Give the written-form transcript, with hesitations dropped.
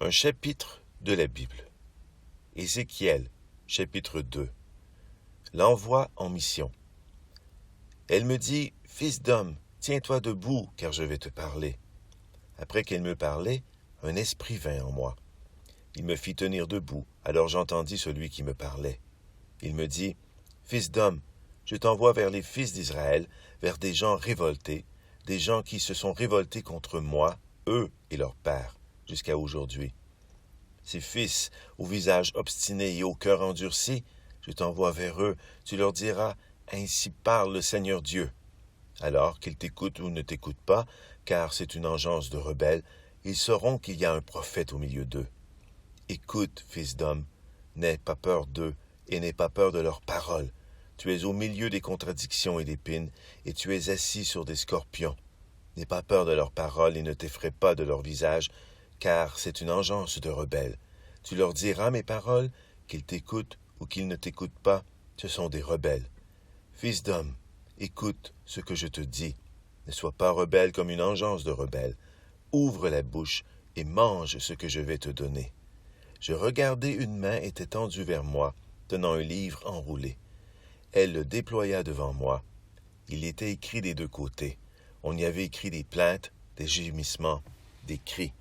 Un chapitre de la Bible. Ézéchiel, chapitre 2. L'envoi en mission. Elle me dit, « Fils d'homme, tiens-toi debout, car je vais te parler. » Après qu'elle me parlait, un esprit vint en moi. Il me fit tenir debout, alors j'entendis celui qui me parlait. Il me dit, « Fils d'homme, je t'envoie vers les fils d'Israël, vers des gens révoltés, des gens qui se sont révoltés contre moi, eux et leur père, jusqu'à aujourd'hui. Ces fils, au visage obstiné et au cœur endurci, je t'envoie vers eux, tu leur diras, « Ainsi parle le Seigneur Dieu. » Alors qu'ils t'écoutent ou ne t'écoutent pas, car c'est une engeance de rebelles, ils sauront qu'il y a un prophète au milieu d'eux. Écoute, fils d'homme, n'aie pas peur d'eux, et n'aie pas peur de leurs paroles. Tu es au milieu des contradictions et d'épines, et tu es assis sur des scorpions. N'aie pas peur de leurs paroles et ne t'effraie pas de leur visage, car c'est une engeance de rebelles. Tu leur diras mes paroles, qu'ils t'écoutent ou qu'ils ne t'écoutent pas, ce sont des rebelles. Fils d'homme, écoute ce que je te dis. Ne sois pas rebelle comme une engeance de rebelles. Ouvre la bouche et mange ce que je vais te donner. Je regardai, une main était tendue vers moi, tenant un livre enroulé. Elle le déploya devant moi. Il était écrit des deux côtés. On y avait écrit des plaintes, des gémissements, des cris.